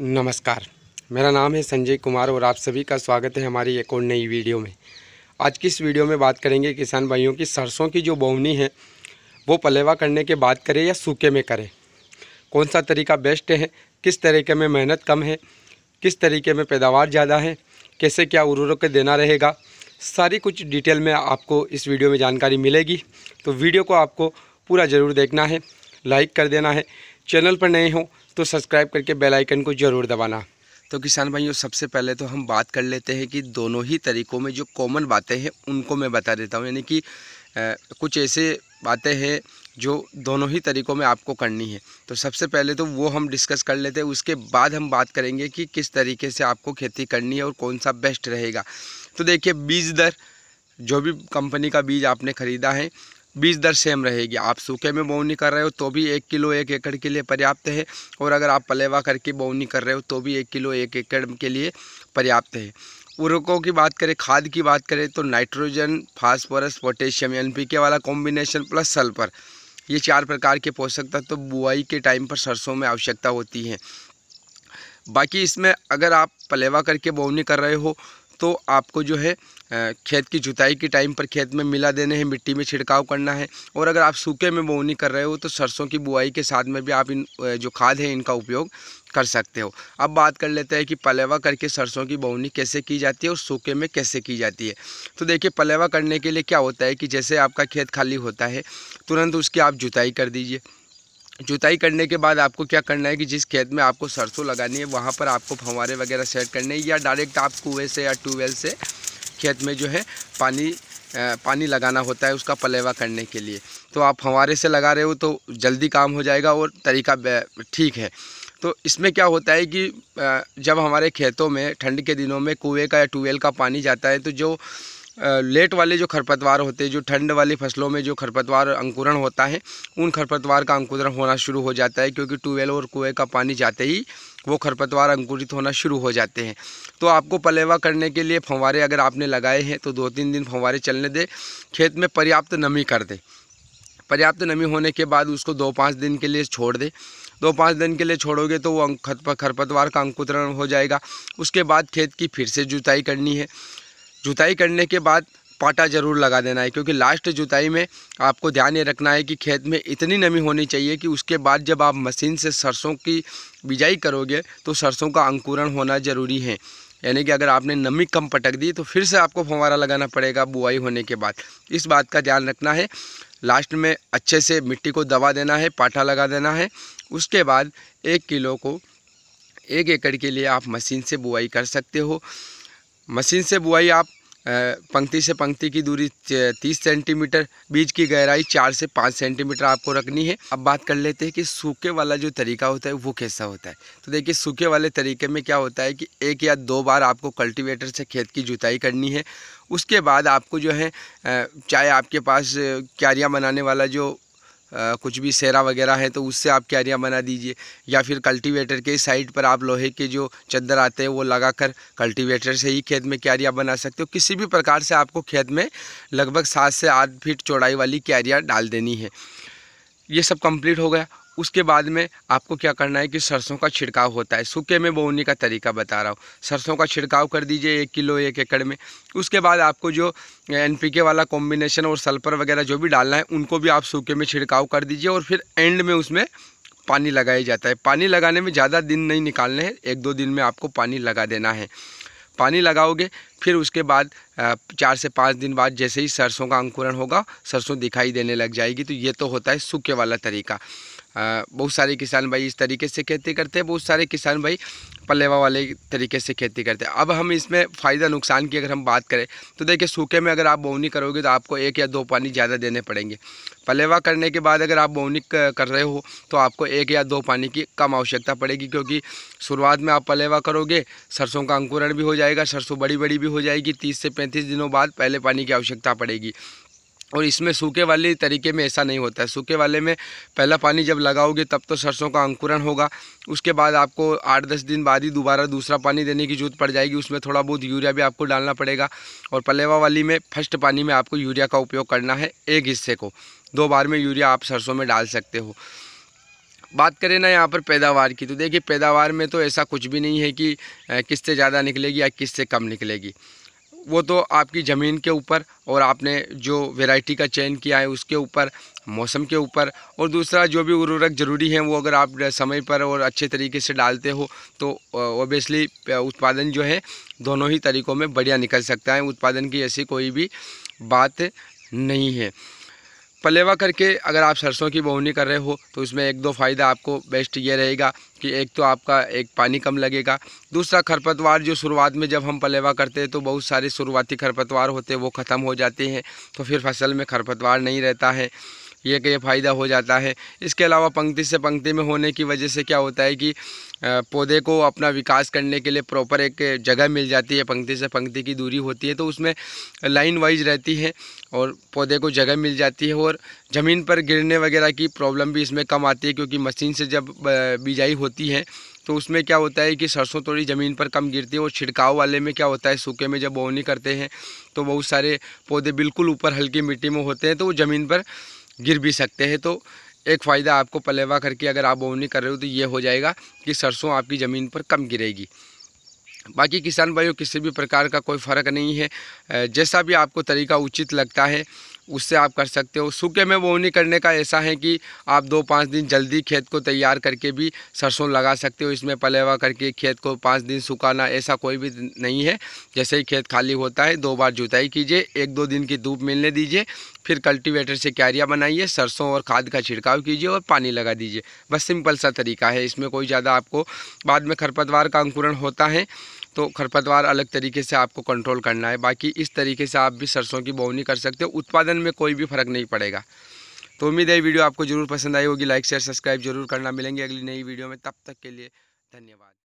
नमस्कार, मेरा नाम है संजय कुमार और आप सभी का स्वागत है हमारी एक और नई वीडियो में। आज की इस वीडियो में बात करेंगे किसान भाइयों की सरसों की जो बोवनी है वो पलेवा करने के बाद करें या सूखे में करें, कौन सा तरीका बेस्ट है, किस तरीके में मेहनत कम है, किस तरीके में पैदावार ज़्यादा है, कैसे क्या उर्वरक देना रहेगा, सारी कुछ डिटेल में आपको इस वीडियो में जानकारी मिलेगी। तो वीडियो को आपको पूरा ज़रूर देखना है, लाइक कर देना है, चैनल पर नए हो तो सब्सक्राइब करके बेल आइकन को ज़रूर दबाना। तो किसान भाइयों, सबसे पहले तो हम बात कर लेते हैं कि दोनों ही तरीक़ों में जो कॉमन बातें हैं उनको मैं बता देता हूं। यानी कि कुछ ऐसे बातें हैं जो दोनों ही तरीक़ों में आपको करनी है। तो सबसे पहले तो वो हम डिस्कस कर लेते हैं, उसके बाद हम बात करेंगे कि किस तरीके से आपको खेती करनी है और कौन सा बेस्ट रहेगा। तो देखिए, बीज दर, जो भी कंपनी का बीज आपने ख़रीदा है, बीज दर सेम रहेगी। आप सूखे में बोवनी कर रहे हो तो भी 1 किलो 1 एकड़ के लिए पर्याप्त है, और अगर आप पलेवा करके बोवनी कर रहे हो तो भी 1 किलो 1 एकड़ के लिए पर्याप्त है। उर्वरकों की बात करें, खाद की बात करें तो नाइट्रोजन, फास्फोरस, पोटेशियम, एनपीके वाला कॉम्बिनेशन प्लस सल्फर, ये 4 प्रकार के पोषक तत्व तो बुआई के टाइम पर सरसों में आवश्यकता होती है। बाकी इसमें अगर आप पलेवा करके बोवनी कर रहे हो तो आपको जो है खेत की जुताई के टाइम पर खेत में मिला देने हैं, मिट्टी में छिड़काव करना है। और अगर आप सूखे में बोवनी कर रहे हो तो सरसों की बुआई के साथ में भी आप इन जो खाद है इनका उपयोग कर सकते हो। अब बात कर लेते हैं कि पलेवा करके सरसों की बोवनी कैसे की जाती है और सूखे में कैसे की जाती है। तो देखिए, पलेवा करने के लिए क्या होता है कि जैसे आपका खेत खाली होता है तुरंत उसकी आप जुताई कर दीजिए। जुताई करने के बाद आपको क्या करना है कि जिस खेत में आपको सरसों लगानी है वहाँ पर आपको फव्वारे वगैरह सेट करने हैं, या डायरेक्ट आप कुएँ से या ट्यूबवेल से खेत में जो है पानी लगाना होता है उसका पलेवा करने के लिए। तो आप फव्वारे से लगा रहे हो तो जल्दी काम हो जाएगा और तरीका ठीक है। तो इसमें क्या होता है कि जब हमारे खेतों में ठंड के दिनों में कुएँ का या ट्यूबवेल का पानी जाता है तो जो लेट वाले जो खरपतवार होते हैं, जो ठंड वाली फसलों में जो खरपतवार अंकुरण होता है, उन खरपतवार का अंकुरण होना शुरू हो जाता है, क्योंकि ट्यूबवेल और कुएँ का पानी जाते ही वो खरपतवार अंकुरित होना शुरू हो जाते हैं। तो आपको पलेवा करने के लिए फव्वारे अगर आपने लगाए हैं तो 2-3 दिन फव्वारे चलने दें, खेत में पर्याप्त नमी कर दें। पर्याप्त नमी होने के बाद उसको 2-5 दिन के लिए छोड़ दें। 2-5 दिन के लिए छोड़ोगे तो वो खरपतवार का अंकुरण हो जाएगा। उसके बाद खेत की फिर से जुताई करनी है। जुताई करने के बाद पाटा ज़रूर लगा देना है, क्योंकि लास्ट जुताई में आपको ध्यान ये रखना है कि खेत में इतनी नमी होनी चाहिए कि उसके बाद जब आप मशीन से सरसों की बिजाई करोगे तो सरसों का अंकुरण होना ज़रूरी है। यानी कि अगर आपने नमी कम पटक दी तो फिर से आपको फव्वारा लगाना पड़ेगा बुआई होने के बाद। इस बात का ध्यान रखना है। लास्ट में अच्छे से मिट्टी को दबा देना है, पाटा लगा देना है। उसके बाद 1 किलो को 1 एकड़ के लिए आप मशीन से बुआई कर सकते हो। मशीन से बुआई आप पंक्ति से पंक्ति की दूरी 30 सेंटीमीटर, बीज की गहराई 4 से 5 सेंटीमीटर आपको रखनी है। अब बात कर लेते हैं कि सूखे वाला जो तरीका होता है वो कैसा होता है। तो देखिए, सूखे वाले तरीके में क्या होता है कि 1 या 2 बार आपको कल्टीवेटर से खेत की जुताई करनी है। उसके बाद आपको जो है चाहे आपके पास क्यारियाँ बनाने वाला जो कुछ भी सेरा वगैरह है तो उससे आप क्यारियाँ बना दीजिए, या फिर कल्टीवेटर के साइड पर आप लोहे के जो चद्दर आते हैं वो लगाकर कल्टीवेटर से ही खेत में क्यारियाँ बना सकते हो। किसी भी प्रकार से आपको खेत में लगभग 7 से 8 फीट चौड़ाई वाली क्यारियाँ डाल देनी है। ये सब कंप्लीट हो गया। उसके बाद में आपको क्या करना है कि सरसों का छिड़काव होता है। सूखे में बोवनी का तरीका बता रहा हूँ। सरसों का छिड़काव कर दीजिए 1 किलो 1 एकड़ में। उसके बाद आपको जो एनपीके वाला कॉम्बिनेशन और सल्फर वगैरह जो भी डालना है उनको भी आप सूखे में छिड़काव कर दीजिए, और फिर एंड में उसमें पानी लगाया जाता है। पानी लगाने में ज़्यादा दिन नहीं निकालने हैं, 1-2 दिन में आपको पानी लगा देना है। पानी लगाओगे फिर उसके बाद 4 से 5 दिन बाद जैसे ही सरसों का अंकुरण होगा, सरसों दिखाई देने लग जाएगी। तो ये तो होता है सूखे वाला तरीका। बहुत सारे किसान भाई इस तरीके से खेती करते हैं, बहुत सारे किसान भाई पलेवा वाले तरीके से खेती करते हैं। अब हम इसमें फ़ायदा नुकसान की अगर हम बात करें तो देखिए, सूखे में अगर आप बोवनी करोगे तो आपको 1 या 2 पानी ज़्यादा देने पड़ेंगे। पलेवा करने के बाद अगर आप बोवनी कर रहे हो तो आपको 1 या 2 पानी की कम आवश्यकता पड़ेगी, क्योंकि शुरुआत में आप पलेवा करोगे, सरसों का अंकुरण भी हो जाएगा, सरसों बड़ी बड़ी भी हो जाएगी। 30 से 35 दिनों बाद पहले पानी की आवश्यकता पड़ेगी। और इसमें सूखे वाले तरीके में ऐसा नहीं होता है। सूखे वाले में पहला पानी जब लगाओगे तब तो सरसों का अंकुरण होगा, उसके बाद आपको 8-10 दिन बाद ही दोबारा दूसरा पानी देने की जरूरत पड़ जाएगी। उसमें थोड़ा बहुत यूरिया भी आपको डालना पड़ेगा। और पलेवा वाली में फर्स्ट पानी में आपको यूरिया का उपयोग करना है। 1 हिस्से को 2 बार में यूरिया आप सरसों में डाल सकते हो। बात करें ना यहाँ पर पैदावार की, तो देखिए पैदावार में तो ऐसा कुछ भी नहीं है कि किससे ज़्यादा निकलेगी या किससे कम निकलेगी। वो तो आपकी ज़मीन के ऊपर और आपने जो वैरायटी का चयन किया है उसके ऊपर, मौसम के ऊपर, और दूसरा जो भी उर्वरक ज़रूरी हैं वो अगर आप समय पर और अच्छे तरीके से डालते हो तो ऑब्वियसली उत्पादन जो है दोनों ही तरीक़ों में बढ़िया निकल सकता है। उत्पादन की ऐसी कोई भी बात नहीं है। पलेवा करके अगर आप सरसों की बोवनी कर रहे हो तो इसमें एक दो फ़ायदा आपको बेस्ट ये रहेगा कि एक तो आपका एक पानी कम लगेगा, दूसरा खरपतवार जो शुरुआत में जब हम पलेवा करते हैं तो बहुत सारे शुरुआती खरपतवार होते हैं वो ख़त्म हो जाते हैं, तो फिर फसल में खरपतवार नहीं रहता है, ये फ़ायदा हो जाता है। इसके अलावा पंक्ति से पंक्ति में होने की वजह से क्या होता है कि पौधे को अपना विकास करने के लिए प्रॉपर एक जगह मिल जाती है। पंक्ति से पंक्ति की दूरी होती है तो उसमें लाइन वाइज रहती है और पौधे को जगह मिल जाती है, और ज़मीन पर गिरने वगैरह की प्रॉब्लम भी इसमें कम आती है, क्योंकि मशीन से जब बिजाई होती है तो उसमें क्या होता है कि सरसों थोड़ी ज़मीन पर कम गिरती है। और छिड़काव वाले में क्या होता है, सूखे में जब बोवनी करते हैं तो बहुत सारे पौधे बिल्कुल ऊपर हल्की मिट्टी में होते हैं तो वो ज़मीन पर गिर भी सकते हैं। तो एक फ़ायदा आपको पलेवा करके अगर आप बोवनी कर रहे हो तो ये हो जाएगा कि सरसों आपकी ज़मीन पर कम गिरेगी। बाकी किसान भाइयों किसी भी प्रकार का कोई फ़र्क नहीं है, जैसा भी आपको तरीका उचित लगता है उससे आप कर सकते हो। सूखे में बोवनी करने का ऐसा है कि आप 2-5 दिन जल्दी खेत को तैयार करके भी सरसों लगा सकते हो। इसमें पलेवा करके खेत को 5 दिन सुखाना ऐसा कोई भी नहीं है। जैसे ही खेत खाली होता है 2 बार जुताई कीजिए, 1-2 दिन की धूप मिलने दीजिए, फिर कल्टीवेटर से क्यारियाँ बनाइए, सरसों और खाद का छिड़काव कीजिए और पानी लगा दीजिए। बस सिंपल सा तरीका है, इसमें कोई ज़्यादा आपको बाद में खरपतवार का अंकुरण होता है तो खरपतवार अलग तरीके से आपको कंट्रोल करना है। बाकी इस तरीके से आप भी सरसों की बोवनी कर सकते हो, उत्पादन में कोई भी फ़र्क नहीं पड़ेगा। तो उम्मीद है ये वीडियो आपको ज़रूर पसंद आई होगी। लाइक शेयर सब्सक्राइब जरूर करना। मिलेंगे अगली नई वीडियो में, तब तक के लिए धन्यवाद।